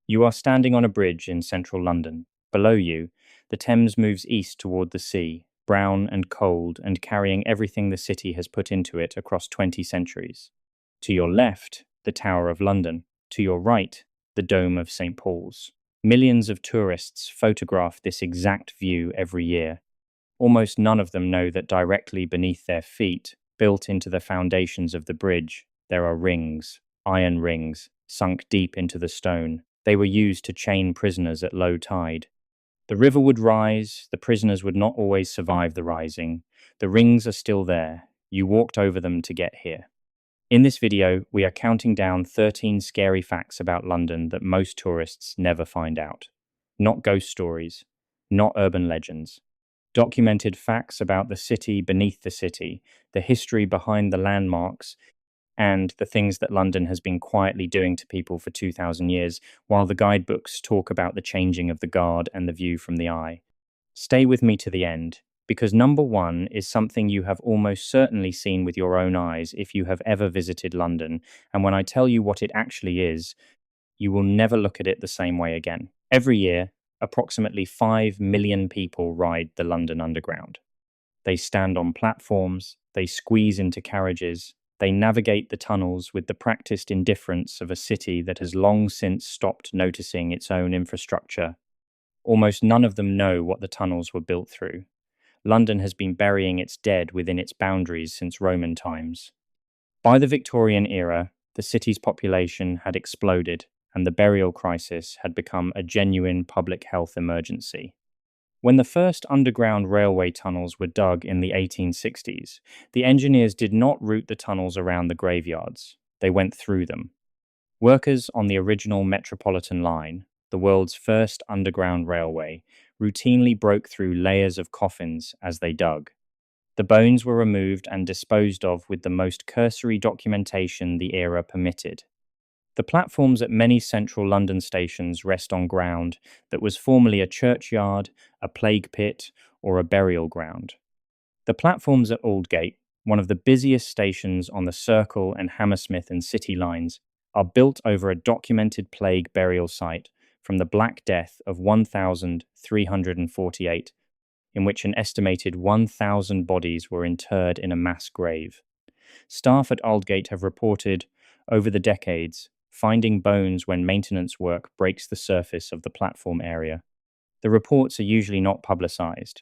You are standing on a bridge in central London. Below you, the Thames moves east toward the sea, brown and cold and carrying everything the city has put into it across 20 centuries. To your left, the Tower of London. To your right, the Dome of St. Paul's. Millions of tourists photograph this exact view every year. Almost none of them know that directly beneath their feet, built into the foundations of the bridge, there are rings, iron rings, sunk deep into the stone. They were used to chain prisoners at low tide. The river would rise, the prisoners would not always survive the rising. The rings are still there. You walked over them to get here. In this video, we are counting down 13 scary facts about London that most tourists never find out. Not ghost stories, not urban legends. Documented facts about the city beneath the city, the history behind the landmarks, and the things that London has been quietly doing to people for 2,000 years, while the guidebooks talk about the changing of the guard and the view from the eye. Stay with me to the end, because number one is something you have almost certainly seen with your own eyes if you have ever visited London, and when I tell you what it actually is, you will never look at it the same way again. Every year, approximately 5 million people ride the London Underground. They stand on platforms, they squeeze into carriages, they navigate the tunnels with the practiced indifference of a city that has long since stopped noticing its own infrastructure. Almost none of them know what the tunnels were built through. London has been burying its dead within its boundaries since Roman times. By the Victorian era, the city's population had exploded, and the burial crisis had become a genuine public health emergency. When the first underground railway tunnels were dug in the 1860s, the engineers did not route the tunnels around the graveyards. They went through them. Workers on the original Metropolitan line, the world's first underground railway, routinely broke through layers of coffins as they dug. The bones were removed and disposed of with the most cursory documentation the era permitted. The platforms at many central London stations rest on ground that was formerly a churchyard, a plague pit, or a burial ground. The platforms at Aldgate, one of the busiest stations on the Circle and Hammersmith and City lines, are built over a documented plague burial site from the Black Death of 1348, in which an estimated 1,000 bodies were interred in a mass grave. Staff at Aldgate have reported, over the decades, finding bones when maintenance work breaks the surface of the platform area. The reports are usually not publicised.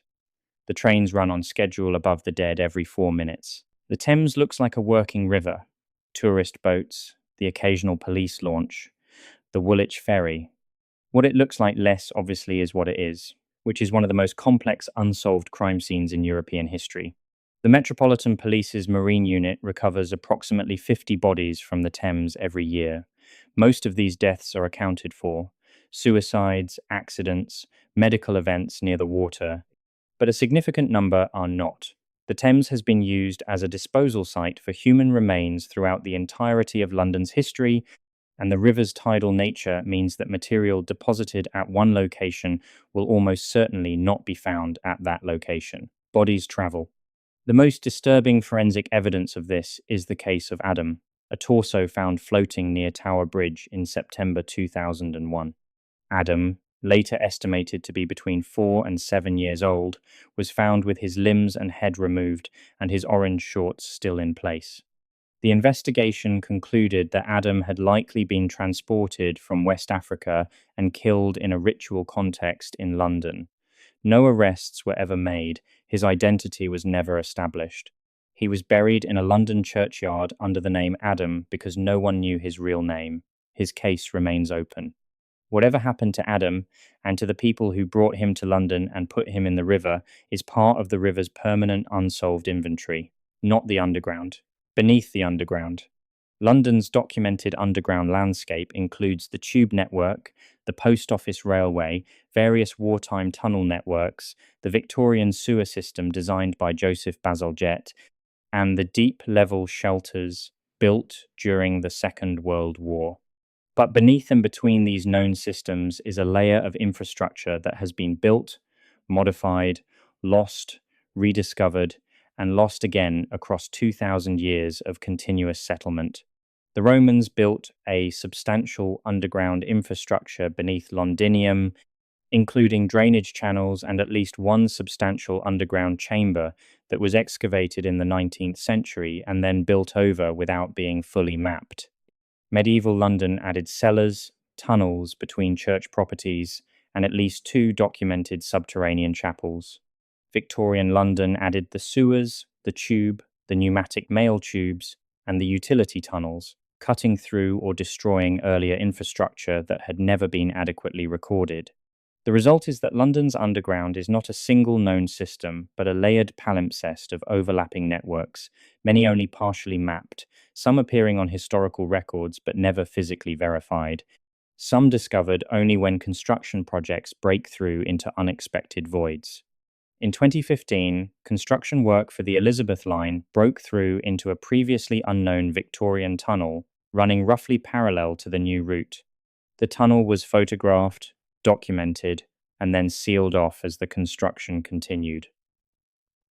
The trains run on schedule above the dead every 4 minutes. The Thames looks like a working river. Tourist boats, the occasional police launch, the Woolwich ferry. What it looks like less, obviously, is what it is, which is one of the most complex unsolved crime scenes in European history. The Metropolitan Police's Marine Unit recovers approximately 50 bodies from the Thames every year. Most of these deaths are accounted for: suicides, accidents, medical events near the water, but a significant number are not. The Thames has been used as a disposal site for human remains throughout the entirety of London's history, and the river's tidal nature means that material deposited at one location will almost certainly not be found at that location. Bodies travel. The most disturbing forensic evidence of this is the case of Adam, a torso found floating near Tower Bridge in September 2001. Adam, later estimated to be between 4 and 7 years old, was found with his limbs and head removed and his orange shorts still in place. The investigation concluded that Adam had likely been transported from West Africa and killed in a ritual context in London. No arrests were ever made. His identity was never established. He was buried in a London churchyard under the name Adam because no one knew his real name. His case remains open. Whatever happened to Adam and to the people who brought him to London and put him in the river is part of the river's permanent unsolved inventory, not the underground. Beneath the underground. London's documented underground landscape includes the tube network, the post office railway, various wartime tunnel networks, the Victorian sewer system designed by Joseph Bazalgette, and the deep-level shelters built during the Second World War. But beneath and between these known systems is a layer of infrastructure that has been built, modified, lost, rediscovered, and lost again across 2,000 years of continuous settlement. The Romans built a substantial underground infrastructure beneath Londinium, including drainage channels and at least one substantial underground chamber that was excavated in the 19th century and then built over without being fully mapped. Medieval London added cellars, tunnels between church properties, and at least two documented subterranean chapels. Victorian London added the sewers, the tube, the pneumatic mail tubes, and the utility tunnels, cutting through or destroying earlier infrastructure that had never been adequately recorded. The result is that London's underground is not a single known system, but a layered palimpsest of overlapping networks, many only partially mapped, some appearing on historical records but never physically verified, some discovered only when construction projects break through into unexpected voids. In 2015, construction work for the Elizabeth Line broke through into a previously unknown Victorian tunnel running roughly parallel to the new route. The tunnel was photographed, documented, and then sealed off as the construction continued.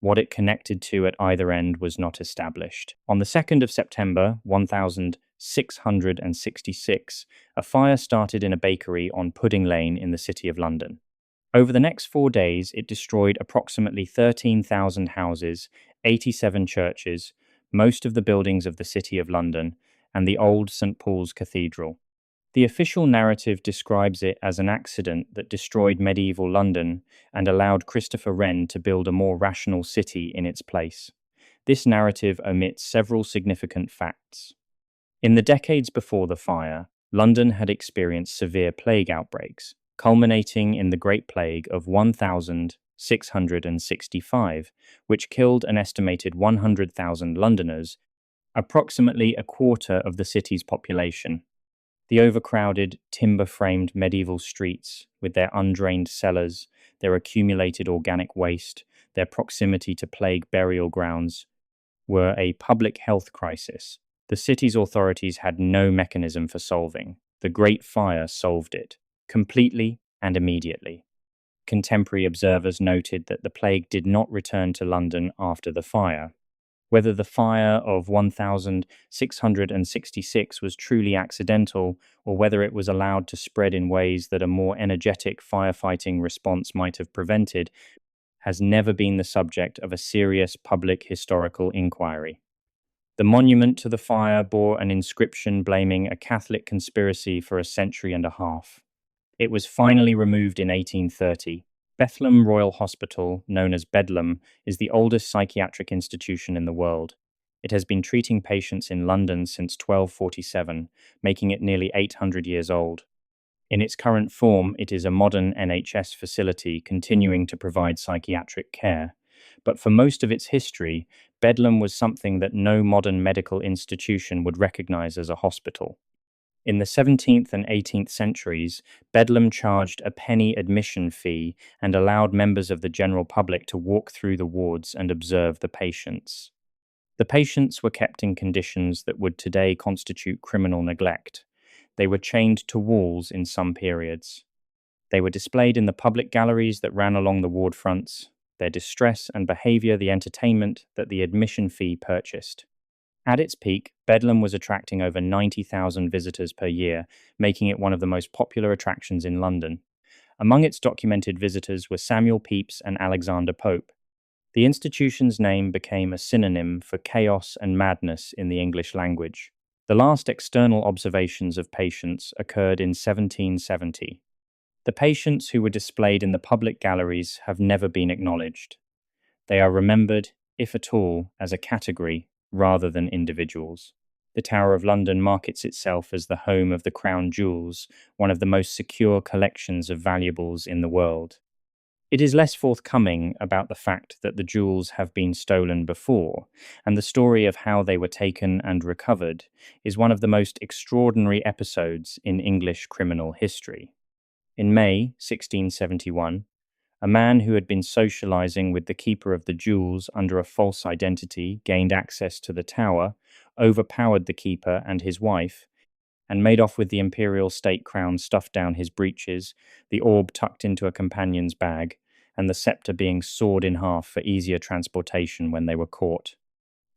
What it connected to at either end was not established. On the 2nd of September, 1666, a fire started in a bakery on Pudding Lane in the City of London. Over the next 4 days, it destroyed approximately 13,000 houses, 87 churches, most of the buildings of the City of London, and the old St. Paul's Cathedral. The official narrative describes it as an accident that destroyed medieval London and allowed Christopher Wren to build a more rational city in its place. This narrative omits several significant facts. In the decades before the fire, London had experienced severe plague outbreaks, culminating in the Great Plague of 1665, which killed an estimated 100,000 Londoners, approximately a quarter of the city's population. The overcrowded, timber-framed medieval streets, with their undrained cellars, their accumulated organic waste, their proximity to plague burial grounds, were a public health crisis. The city's authorities had no mechanism for solving. The Great Fire solved it, completely and immediately. Contemporary observers noted that the plague did not return to London after the fire. Whether the fire of 1666 was truly accidental, or whether it was allowed to spread in ways that a more energetic firefighting response might have prevented, has never been the subject of a serious public historical inquiry. The monument to the fire bore an inscription blaming a Catholic conspiracy for a century and a half. It was finally removed in 1830. Bedlam Royal Hospital, known as Bedlam, is the oldest psychiatric institution in the world. It has been treating patients in London since 1247, making it nearly 800 years old. In its current form, it is a modern NHS facility continuing to provide psychiatric care. But for most of its history, Bedlam was something that no modern medical institution would recognize as a hospital. In the 17th and 18th centuries, Bedlam charged a penny admission fee and allowed members of the general public to walk through the wards and observe the patients. The patients were kept in conditions that would today constitute criminal neglect. They were chained to walls in some periods. They were displayed in the public galleries that ran along the ward fronts, their distress and behavior the entertainment that the admission fee purchased. At its peak, Bedlam was attracting over 90,000 visitors per year, making it one of the most popular attractions in London. Among its documented visitors were Samuel Pepys and Alexander Pope. The institution's name became a synonym for chaos and madness in the English language. The last external observations of patients occurred in 1770. The patients who were displayed in the public galleries have never been acknowledged. They are remembered, if at all, as a category rather than individuals. The Tower of London markets itself as the home of the Crown Jewels, one of the most secure collections of valuables in the world. It is less forthcoming about the fact that the jewels have been stolen before, and the story of how they were taken and recovered is one of the most extraordinary episodes in English criminal history. In May 1671, a man who had been socializing with the keeper of the jewels under a false identity gained access to the tower, overpowered the keeper and his wife, and made off with the imperial state crown stuffed down his breeches, the orb tucked into a companion's bag, and the scepter being sawed in half for easier transportation when they were caught.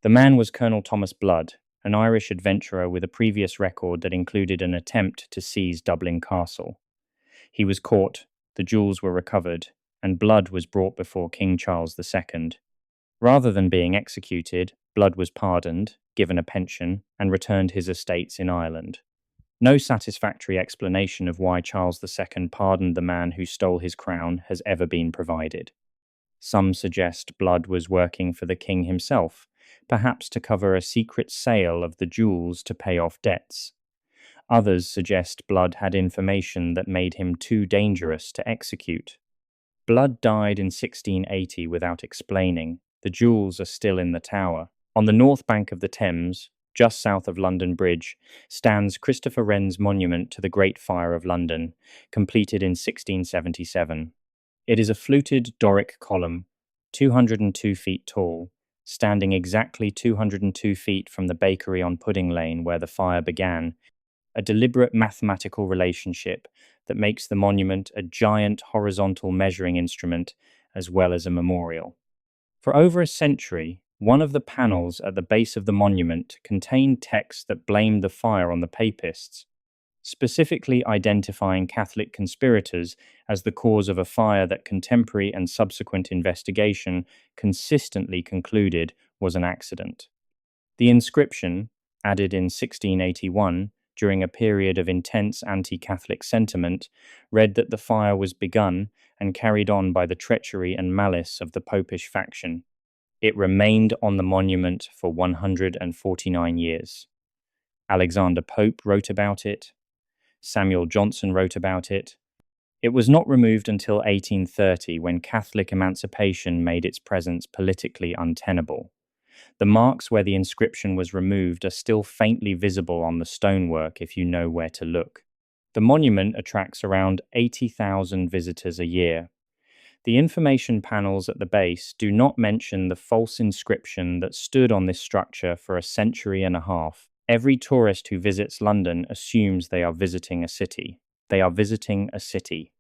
The man was Colonel Thomas Blood, an Irish adventurer with a previous record that included an attempt to seize Dublin Castle. He was caught, the jewels were recovered, and Blood was brought before King Charles II. Rather than being executed, Blood was pardoned, given a pension, and returned his estates in Ireland. No satisfactory explanation of why Charles II pardoned the man who stole his crown has ever been provided. Some suggest Blood was working for the king himself, perhaps to cover a secret sale of the jewels to pay off debts. Others suggest Blood had information that made him too dangerous to execute. Blood died in 1680 without explaining. The jewels are still in the tower. On the north bank of the Thames, just south of London Bridge, stands Christopher Wren's monument to the Great Fire of London, completed in 1677. It is a fluted Doric column, 202 feet tall, standing exactly 202 feet from the bakery on Pudding Lane where the fire began, a deliberate mathematical relationship that makes the monument a giant horizontal measuring instrument as well as a memorial. For over a century, one of the panels at the base of the monument contained text that blamed the fire on the papists, specifically identifying Catholic conspirators as the cause of a fire that contemporary and subsequent investigation consistently concluded was an accident. The inscription, added in 1681, during a period of intense anti-Catholic sentiment, read that the fire was begun and carried on by the treachery and malice of the Popish faction. It remained on the monument for 149 years. Alexander Pope wrote about it. Samuel Johnson wrote about it. It was not removed until 1830, when Catholic emancipation made its presence politically untenable. The marks where the inscription was removed are still faintly visible on the stonework if you know where to look. The monument attracts around 80,000 visitors a year. The information panels at the base do not mention the false inscription that stood on this structure for a century and a half. Every tourist who visits London assumes they are visiting a city. They are visiting a city.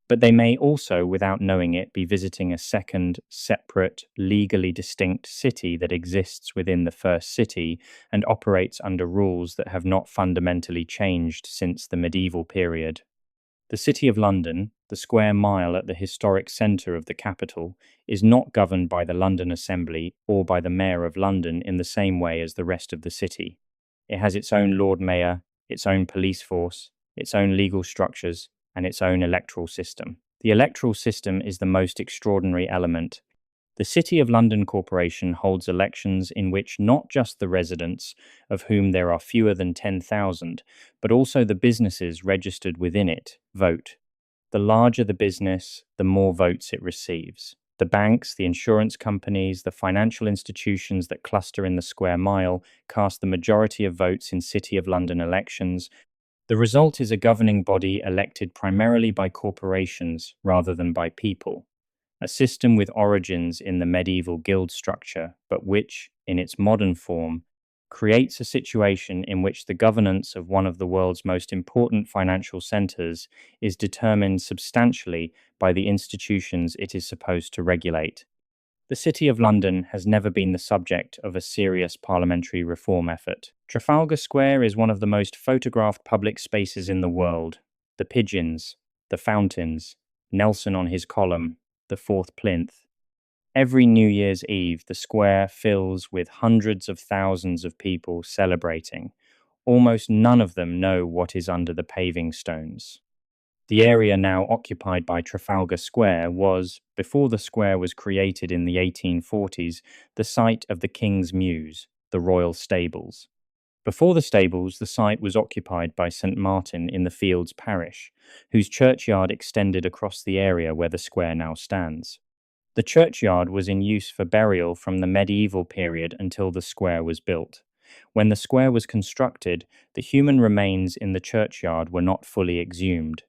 But they may also, without knowing it, be visiting a second, separate, legally distinct city that exists within the first city and operates under rules that have not fundamentally changed since the medieval period. The City of London, the square mile at the historic centre of the capital, is not governed by the London Assembly or by the Mayor of London in the same way as the rest of the city. It has its own Lord Mayor, its own police force, its own legal structures, and its own electoral system. The electoral system is the most extraordinary element. The City of London Corporation holds elections in which not just the residents, of whom there are fewer than 10,000, but also the businesses registered within it, vote. The larger the business, the more votes it receives. The banks, the insurance companies, the financial institutions that cluster in the square mile cast the majority of votes in City of London elections. The result is a governing body elected primarily by corporations rather than by people. A system with origins in the medieval guild structure, but which, in its modern form, creates a situation in which the governance of one of the world's most important financial centres is determined substantially by the institutions it is supposed to regulate. The City of London has never been the subject of a serious parliamentary reform effort. Trafalgar Square is one of the most photographed public spaces in the world. The pigeons, the fountains, Nelson on his column, the fourth plinth. Every New Year's Eve, the square fills with hundreds of thousands of people celebrating. Almost none of them know what is under the paving stones. The area now occupied by Trafalgar Square was, before the square was created in the 1840s, the site of the King's Mews, the royal stables. Before the stables, the site was occupied by St. Martin in the Fields parish, whose churchyard extended across the area where the square now stands. The churchyard was in use for burial from the medieval period until the square was built. When the square was constructed, the human remains in the churchyard were not fully exhumed.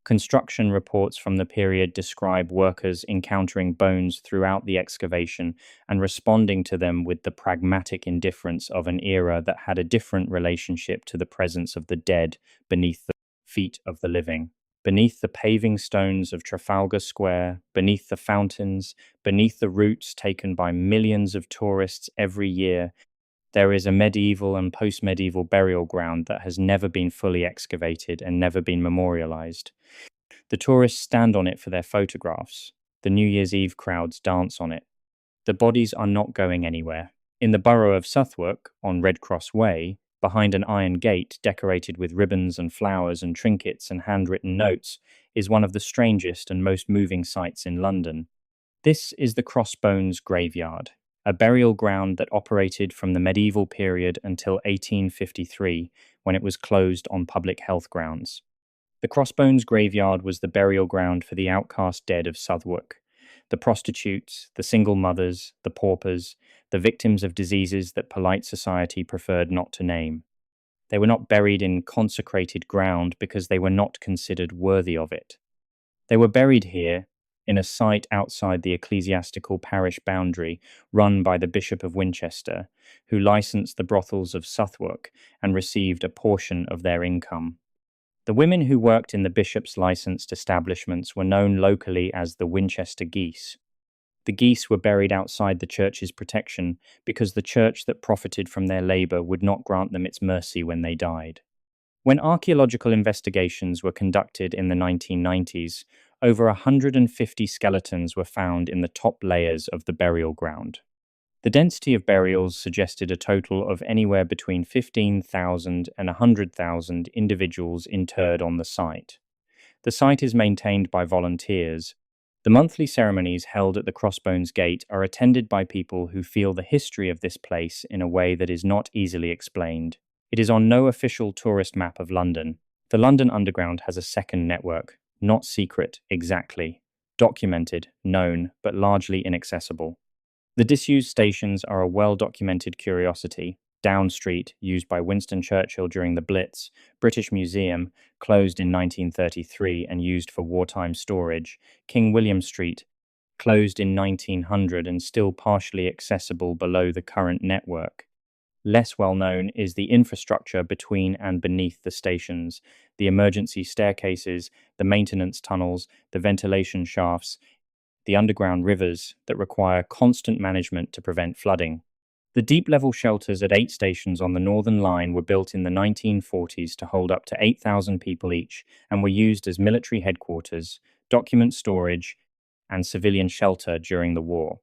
Construction reports from the period describe workers encountering bones throughout the excavation and responding to them with the pragmatic indifference of an era that had a different relationship to the presence of the dead beneath the feet of the living. Beneath the paving stones of Trafalgar Square, beneath the fountains, beneath the routes taken by millions of tourists every year, There is a medieval and post-medieval burial ground that has never been fully excavated and never been memorialized. The tourists stand on it for their photographs. The New Year's Eve crowds dance on it. The bodies are not going anywhere. In the borough of Southwark, on Red Cross Way, behind an iron gate decorated with ribbons and flowers and trinkets and handwritten notes, is one of the strangest and most moving sights in London. This is the Crossbones Graveyard, a burial ground that operated from the medieval period until 1853, when it was closed on public health grounds. The Crossbones Graveyard was the burial ground for the outcast dead of Southwark, the prostitutes, the single mothers, the paupers, the victims of diseases that polite society preferred not to name. They were not buried in consecrated ground because they were not considered worthy of it. They were buried here, in a site outside the ecclesiastical parish boundary run by the Bishop of Winchester, who licensed the brothels of Southwark and received a portion of their income. The women who worked in the bishop's licensed establishments were known locally as the Winchester geese. The geese were buried outside the church's protection because the church that profited from their labor would not grant them its mercy when they died. When archaeological investigations were conducted in the 1990s, over 150 skeletons were found in the top layers of the burial ground. The density of burials suggested a total of anywhere between 15,000 and 100,000 individuals interred on the site. The site is maintained by volunteers. The monthly ceremonies held at the Crossbones Gate are attended by people who feel the history of this place in a way that is not easily explained. It is on no official tourist map of London. The London Underground has a second network, not secret, exactly, documented, known, but largely inaccessible. The disused stations are a well-documented curiosity. Down Street, used by Winston Churchill during the Blitz, British Museum, closed in 1933 and used for wartime storage, King William Street, closed in 1900 and still partially accessible below the current network. Less well known is the infrastructure between and beneath the stations, the emergency staircases, the maintenance tunnels, the ventilation shafts, the underground rivers that require constant management to prevent flooding. The deep-level shelters at 8 stations on the Northern Line were built in the 1940s to hold up to 8,000 people each and were used as military headquarters, document storage, and civilian shelter during the war.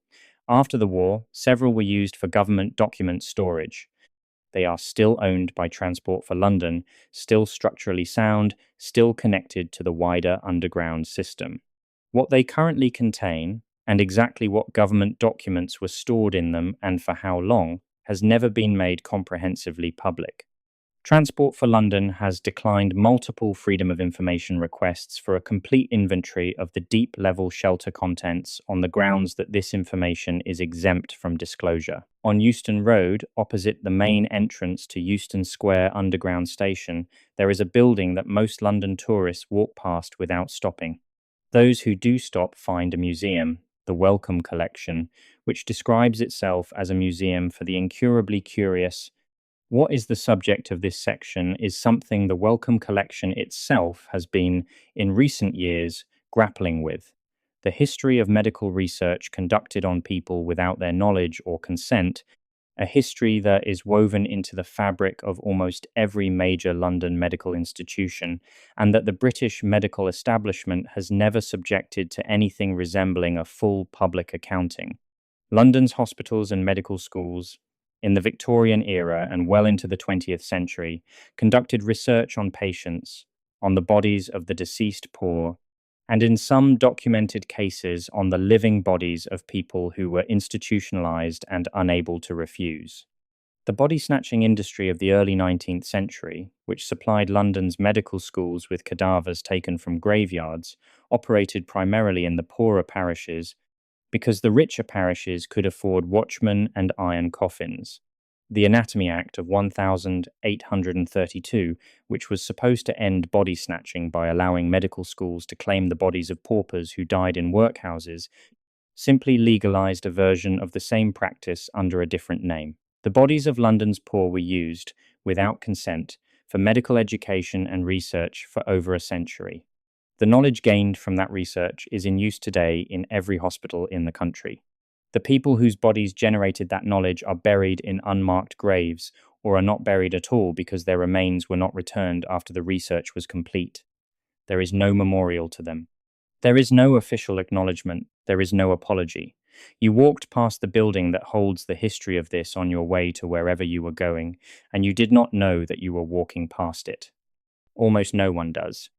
After the war, several were used for government document storage. They are still owned by Transport for London, still structurally sound, still connected to the wider underground system. What they currently contain, and exactly what government documents were stored in them and for how long, has never been made comprehensively public. Transport for London has declined multiple Freedom of Information requests for a complete inventory of the deep-level shelter contents on the grounds that this information is exempt from disclosure. On Euston Road, opposite the main entrance to Euston Square Underground Station, there is a building that most London tourists walk past without stopping. Those who do stop find a museum, the Welcome Collection, which describes itself as a museum for the incurably curious. What is the subject of this section is something the Welcome Collection itself has been, in recent years, grappling with. The history of medical research conducted on people without their knowledge or consent, a history that is woven into the fabric of almost every major London medical institution, and that the British medical establishment has never subjected to anything resembling a full public accounting. London's hospitals and medical schools, in the Victorian era and well into the 20th century, conducted research on patients, on the bodies of the deceased poor, and in some documented cases on the living bodies of people who were institutionalized and unable to refuse. The body-snatching industry of the early 19th century, which supplied London's medical schools with cadavers taken from graveyards, operated primarily in the poorer parishes because the richer parishes could afford watchmen and iron coffins. The Anatomy Act of 1832, which was supposed to end body snatching by allowing medical schools to claim the bodies of paupers who died in workhouses, simply legalized a version of the same practice under a different name. The bodies of London's poor were used, without consent, for medical education and research for over a century. The knowledge gained from that research is in use today in every hospital in the country. The people whose bodies generated that knowledge are buried in unmarked graves, or are not buried at all because their remains were not returned after the research was complete. There is no memorial to them. There is no official acknowledgement. There is no apology. You walked past the building that holds the history of this on your way to wherever you were going, and you did not know that you were walking past it. Almost no one does.